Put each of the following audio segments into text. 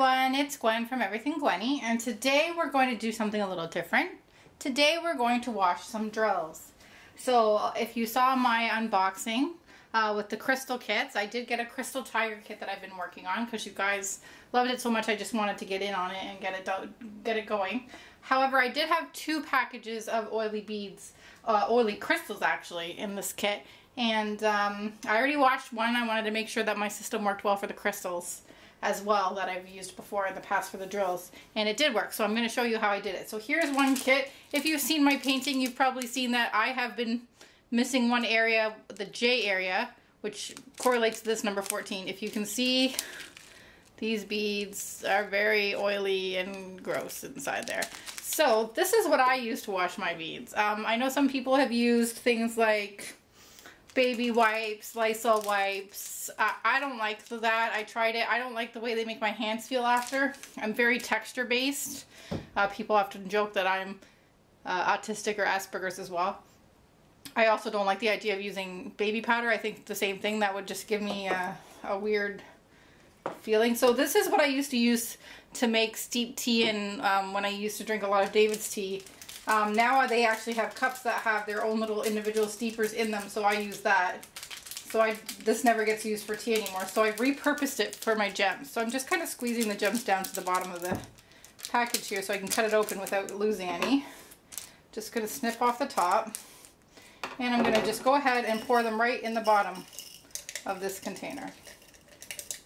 everyone, it's Gwen from Everything Gwenny, and today we're going to do something a little different. Today we're going to wash some drills. So if you saw my unboxing with the crystal kits, I did get a crystal tiger kit that I've been working on because you guys loved it so much I just wanted to get in on it and get it going. However, I did have 2 packages of oily beads, oily crystals actually, in this kit. And I already washed one. I wanted to make sure that my system worked well for the crystals as well that I've used before in the past for the drills, and it did work. So I'm going to show you how I did it. So here's one kit. If you've seen my painting, you've probably seen that I have been missing one area, the J area, which correlates to this number 14. If you can see, these beads are very oily and gross inside there. So this is what I use to wash my beads. I know some people have used things like baby wipes, Lysol wipes. I don't like that. I tried it. I don't like the way they make my hands feel after. I'm very texture based. People often joke that I'm autistic or Asperger's as well. I also don't like the idea of using baby powder. I think the same thing, that would just give me a weird feeling. So this is what I used to use to make steep tea, and when I used to drink a lot of David's tea. Now they actually have cups that have their own little individual steepers in them, so I use that. So this never gets used for tea anymore, so I've repurposed it for my gems. So I'm just kind of squeezing the gems down to the bottom of the package here so I can cut it open without losing any. Just going to snip off the top, and I'm going to just go ahead and pour them right in the bottom of this container.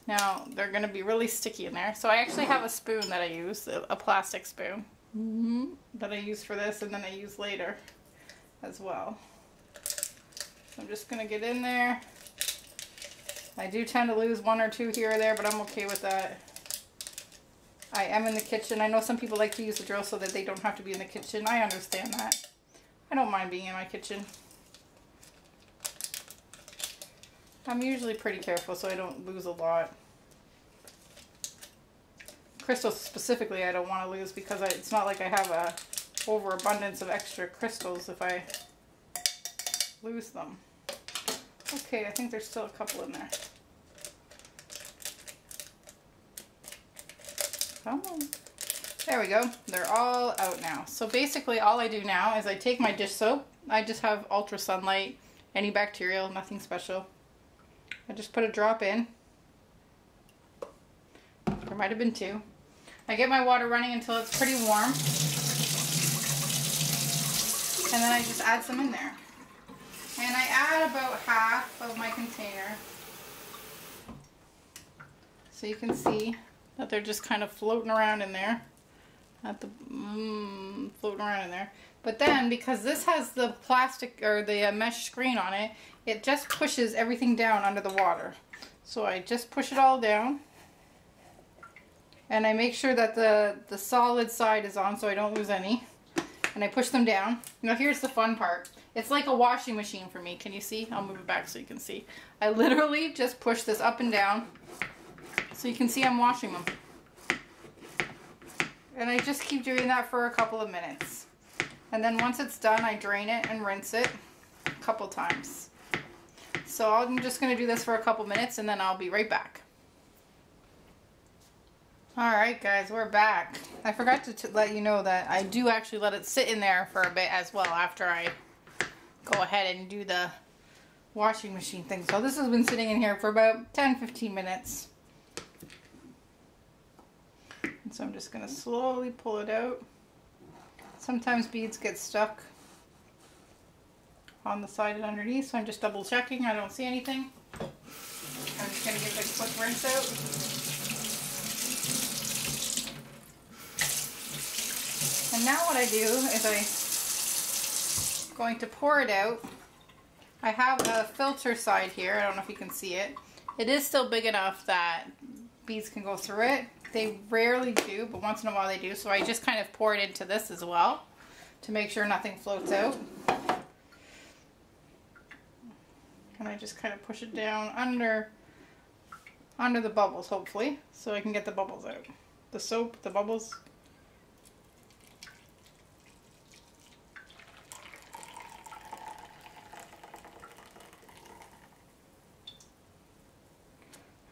Now they're going to be really sticky in there, so I actually have a spoon that I use, a plastic spoon. That I use for this, and then I use later as well. So I'm just gonna get in there. I do tend to lose 1 or 2 here or there, but I'm okay with that. I am in the kitchen. I know some people like to use the drill so that they don't have to be in the kitchen. I understand that. I don't mind being in my kitchen. I'm usually pretty careful so I don't lose a lot. Crystals specifically I don't want to lose because it's not like I have a overabundance of extra crystals if I lose them. Okay, I think there's still a couple in there. Come on. There we go. They're all out now. So basically all I do now is I take my dish soap. I just have ultra sunlight, antibacterial, nothing special. I just put a drop in. There might have been 2. I get my water running until it's pretty warm, and then I just add some in there. And I add about half of my container, so you can see that they're just kind of floating around in there, floating around in there. But then, because this has the plastic or the mesh screen on it, it just pushes everything down under the water. So I just push it all down. And I make sure that the solid side is on so I don't lose any. And I push them down. Now here's the fun part. It's like a washing machine for me. Can you see? I'll move it back so you can see. I literally just push this up and down so you can see I'm washing them. And I just keep doing that for a couple of minutes. And then once it's done, I drain it and rinse it a couple times. So I'm just going to do this for a couple minutes and then I'll be right back. Alright guys, we're back. I forgot to let you know that I do actually let it sit in there for a bit as well after I go ahead and do the washing machine thing. So this has been sitting in here for about 10-15 minutes. And so I'm just going to slowly pull it out. Sometimes beads get stuck on the side and underneath, so I'm just double checking. I don't see anything. I'm just going to give it a quick rinse out. And now what I do is I'm going to pour it out. I have a filter side here. I don't know if you can see it. It is still big enough that beads can go through it. They rarely do, but once in a while they do. So I just kind of pour it into this as well to make sure nothing floats out. And I just kind of push it down under the bubbles, hopefully, so I can get the bubbles out. The soap, the bubbles.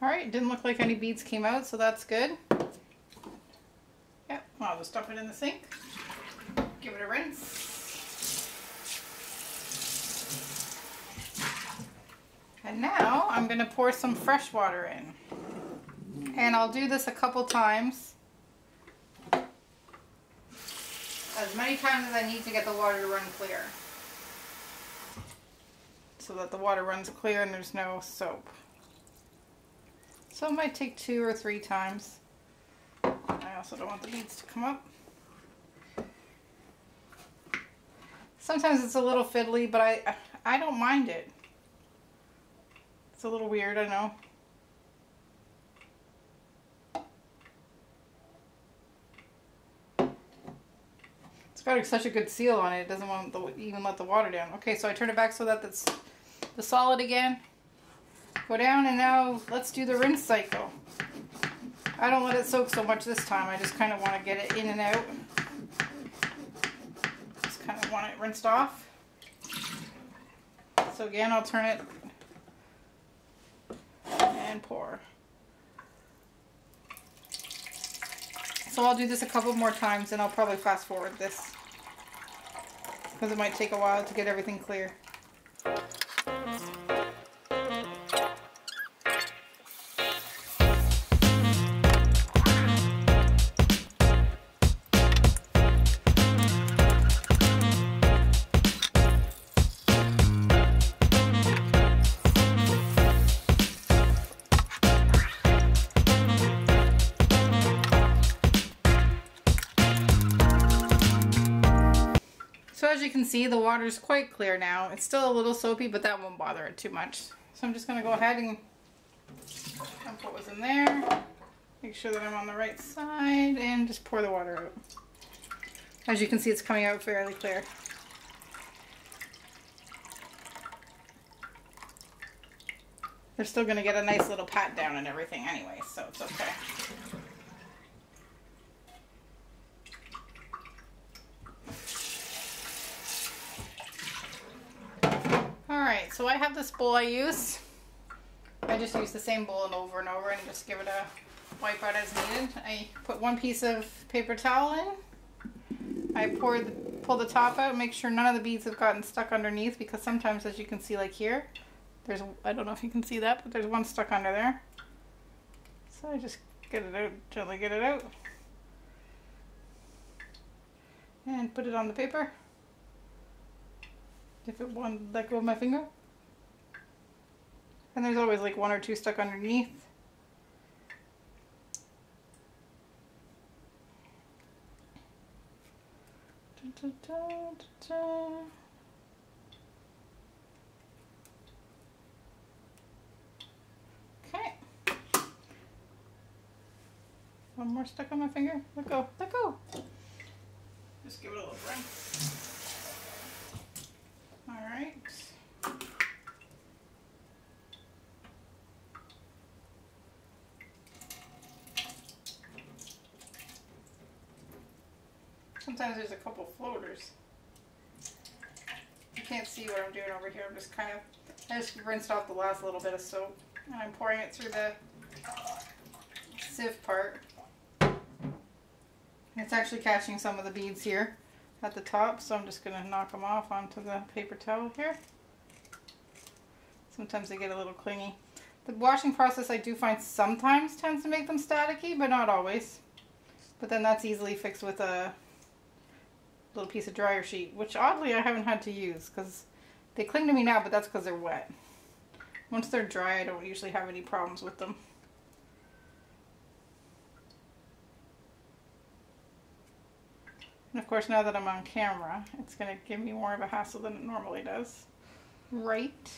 Alright, didn't look like any beads came out, so that's good. just dump it in the sink. Give it a rinse. And now I'm going to pour some fresh water in. And I'll do this a couple times. As many times as I need to get the water to run clear. So that the water runs clear and there's no soap. So it might take 2 or 3 times. I also don't want the beads to come up. Sometimes it's a little fiddly, but I don't mind it. It's a little weird, I know. It's got such a good seal on it, it doesn't want to even let the water down. Okay, so I turn it back so that it's the solid again. Go down, and now let's do the rinse cycle. I don't let it soak so much this time, I just kind of want to get it in and out. Just kind of want it rinsed off. So again, I'll turn it and pour. So I'll do this a couple more times and I'll probably fast forward this because it might take a while to get everything clear. So as you can see, the water is quite clear now. It's still a little soapy, but that won't bother it too much. So I'm just going to go ahead and dump what was in there. Make sure that I'm on the right side and just pour the water out. As you can see, it's coming out fairly clear. They're still going to get a nice little pat down and everything anyway, so it's okay. Alright, so I have this bowl I use. I just use the same bowl over and over and just give it a wipe out as needed. I put one piece of paper towel in. I pull the top out, make sure none of the beads have gotten stuck underneath, because sometimes, as you can see, like here, there's, I don't know if you can see that, but there's one stuck under there. So I just get it out, gently get it out. And put it on the paper. If it won't let go of my finger. And there's always like 1 or 2 stuck underneath. Da, da, da, da. Okay. One more stuck on my finger. Let go. Let go. Just give it a little rinse. Alright. Sometimes there's a couple floaters. You can't see what I'm doing over here. I'm just kind of, I just rinsed off the last little bit of soap and I'm pouring it through the sieve part. It's actually catching some of the beads here at the top, so I'm just going to knock them off onto the paper towel here. Sometimes they get a little clingy. The washing process, I do find, sometimes tends to make them staticky, but not always. But then that's easily fixed with a little piece of dryer sheet, which oddly I haven't had to use because they cling to me now, but that's because they're wet. Once they're dry, I don't usually have any problems with them. And of course, now that I'm on camera, it's going to give me more of a hassle than it normally does. Right.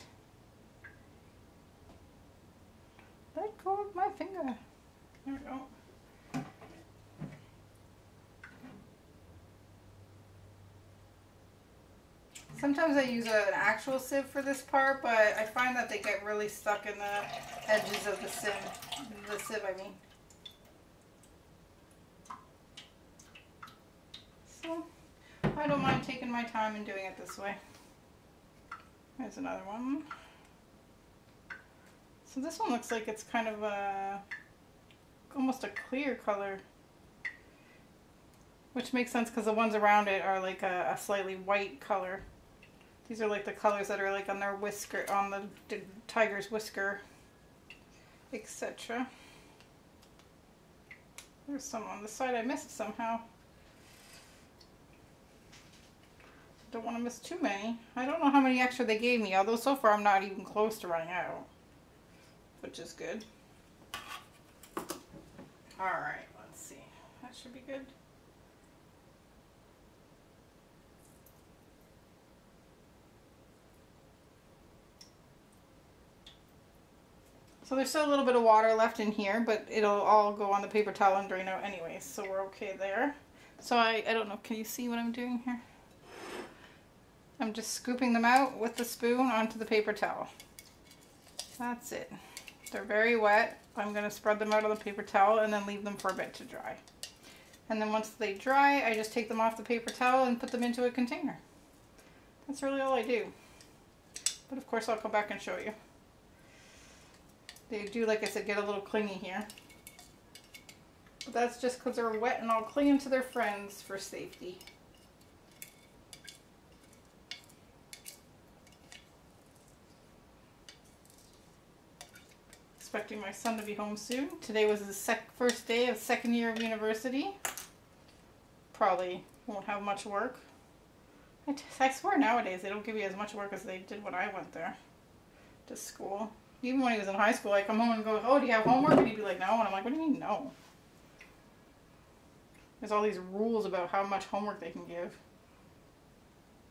Let go of my finger. There we go. Sometimes I use an actual sieve for this part, but I find that they get really stuck in the edges of the sieve. I mean. So, I don't mind taking my time and doing it this way. There's another one. So this one looks like it's kind of a, almost a clear color. Which makes sense because the ones around it are like a slightly white color. These are like the colors that are like on their whisker, on the tiger's whisker, etc. There's some on the side I missed somehow. Don't want to miss too many. I don't know how many extra they gave me, although so far I'm not even close to running out, which is good. Alright, let's see. That should be good. So there's still a little bit of water left in here, but it'll all go on the paper towel and drain out anyways, so we're okay there. So I don't know, can you see what I'm doing here? I'm just scooping them out with the spoon onto the paper towel. That's it. They're very wet. I'm going to spread them out on the paper towel and then leave them for a bit to dry. And then once they dry, I just take them off the paper towel and put them into a container. That's really all I do. But of course I'll come back and show you. They do, like I said, get a little clingy here. But that's just because they're wet and I'll cling them to their friends for safety. Expecting my son to be home soon. Today was his first day of second year of university. Probably won't have much work. I swear nowadays they don't give you as much work as they did when I went there to school. Even when he was in high school, I come home and go, oh, do you have homework? And he'd be like, no. And I'm like, what do you mean no? There's all these rules about how much homework they can give.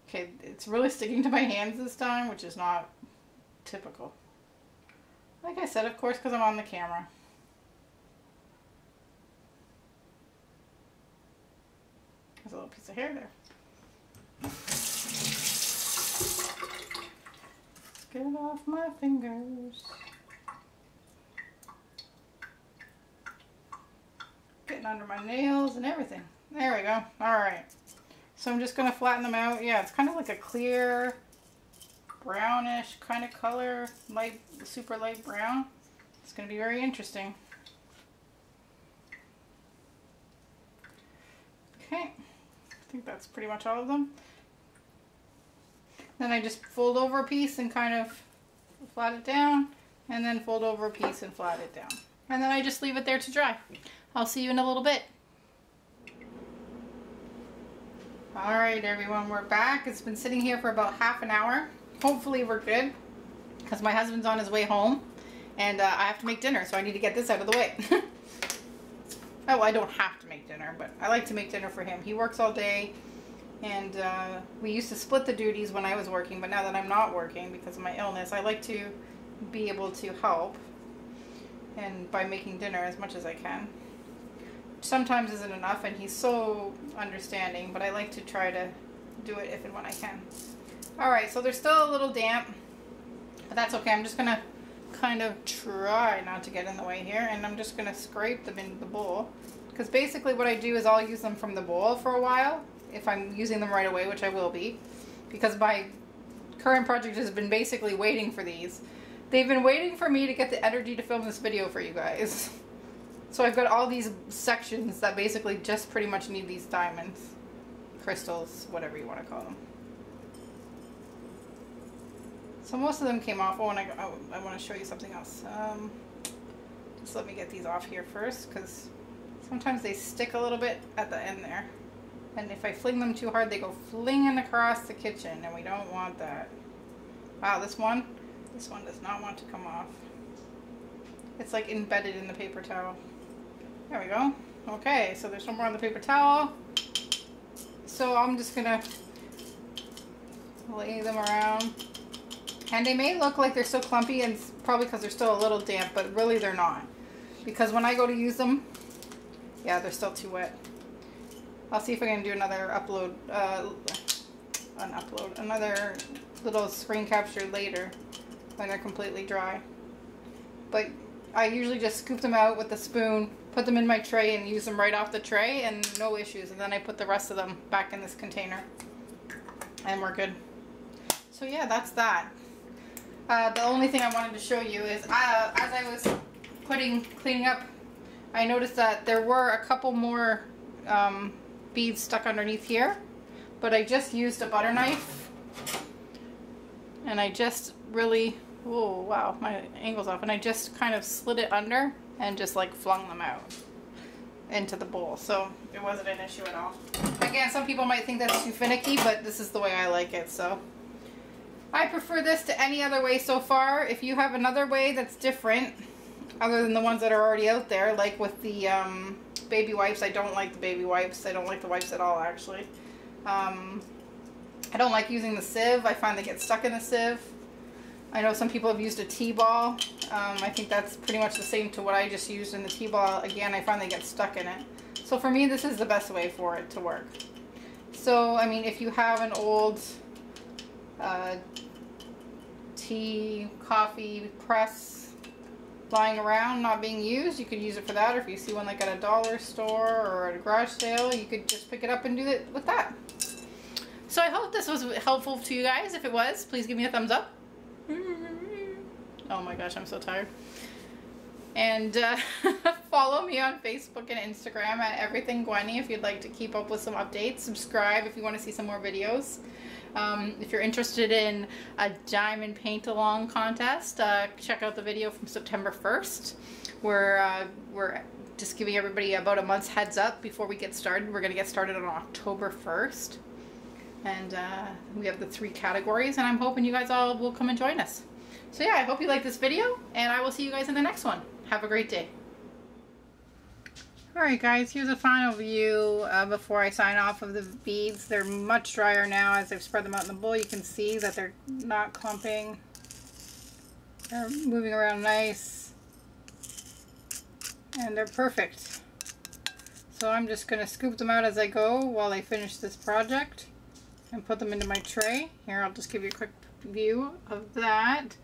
Okay, it's really sticking to my hands this time, which is not typical. Like I said, of course, because I'm on the camera. There's a little piece of hair there. Get off my fingers. Getting under my nails and everything. There we go. Alright. So I'm just going to flatten them out. Yeah, it's kind of like a clear, brownish kind of color. Light, super light brown. It's going to be very interesting. Okay. I think that's pretty much all of them. Then I just fold over a piece and kind of flat it down, and then fold over a piece and flat it down. And then I just leave it there to dry. I'll see you in a little bit. Alright everyone, we're back. It's been sitting here for about half an hour. Hopefully we're good, because my husband's on his way home, and I have to make dinner, so I need to get this out of the way. Oh, I don't have to make dinner, but I like to make dinner for him. He works all day. And we used to split the duties when I was working, but now that I'm not working because of my illness, I like to be able to help, and by making dinner as much as I can. Sometimes isn't enough, and he's so understanding, but I like to try to do it if and when I can. Alright, so they're still a little damp, but that's okay. I'm just going to kind of try not to get in the way here, and I'm just going to scrape them into the bowl, because basically what I do is I'll use them from the bowl for a while, if I'm using them right away, which I will be, because my current project has been basically waiting for these. They've been waiting for me to get the energy to film this video for you guys. So I've got all these sections that basically just pretty much need these diamonds, crystals, whatever you want to call them. So most of them came off. Oh, and I want to show you something else. Just let me get these off here first, because sometimes they stick a little bit at the end there. And if I fling them too hard, they go flinging across the kitchen, and we don't want that. Wow, this one does not want to come off. It's like embedded in the paper towel. There we go. Okay, so there's some more on the paper towel. So I'm just gonna lay them around. And they may look like they're still clumpy, and it's probably because they're still a little damp, but really they're not. Because when I go to use them, yeah, they're still too wet. I'll see if I can do another upload, another little screen capture later when they're completely dry. But I usually just scoop them out with a spoon, put them in my tray, and use them right off the tray, and no issues. And then I put the rest of them back in this container, and we're good. So yeah, that's that. The only thing I wanted to show you is, as I was cleaning up, I noticed that there were a couple more beads stuck underneath here, but I just used a butter knife and I just really, oh wow, my angle's off, and I just kind of slid it under and just like flung them out into the bowl, so it wasn't an issue at all. Again, some people might think that's too finicky, but this is the way I like it, so I prefer this to any other way so far. If you have another way that's different, other than the ones that are already out there, like with the baby wipes, I don't like the baby wipes. I don't like the wipes at all, actually. I don't like using the sieve. I find they get stuck in the sieve. I know some people have used a T-ball. I think that's pretty much the same to what I just used in the T-ball. Again, I find they get stuck in it. So for me, this is the best way for it to work. So, I mean, if you have an old tea, coffee press lying around not being used, you could use it for that. Or if you see one like at a dollar store or at a garage sale, you could just pick it up and do it with that. So I hope this was helpful to you guys. If it was, please give me a thumbs up. Oh my gosh, I'm so tired. And follow me on Facebook and Instagram at Everything Gwenny if you'd like to keep up with some updates. Subscribe if you want to see some more videos. If you're interested in a diamond paint along contest, check out the video from September 1st. We're just giving everybody about a month's heads up before we get started. We're going to get started on October 1st. And we have the 3 categories, and I'm hoping you guys all will come and join us. So yeah, I hope you like this video, and I will see you guys in the next one. Have a great day. Alright guys, here's a final view before I sign off of the beads. They're much drier now as I've spread them out in the bowl. You can see that they're not clumping. They're moving around nice. And they're perfect. So I'm just going to scoop them out as I go while I finish this project and put them into my tray. Here, I'll just give you a quick view of that.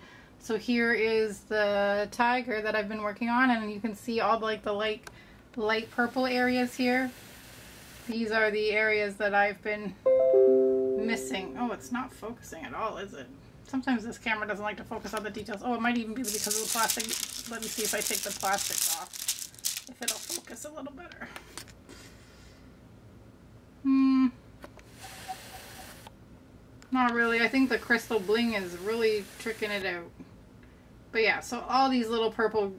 So here is the tiger that I've been working on, and you can see all like the light purple areas here. These are the areas that I've been missing. Oh, it's not focusing at all, is it? Sometimes this camera doesn't like to focus on the details. Oh, it might even be because of the plastic. Let me see if I take the plastic off, if it'll focus a little better. Not really. I think the crystal bling is really tricking it out. But yeah, so all these little purple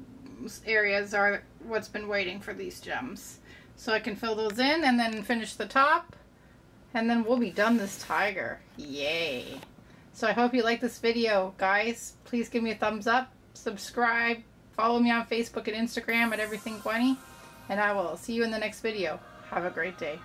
areas are what's been waiting for these gems. So I can fill those in and then finish the top. And then we'll be done this tiger. Yay. So I hope you like this video, guys. Please give me a thumbs up, subscribe, follow me on Facebook and Instagram at Everything Gwenny. And I will see you in the next video. Have a great day.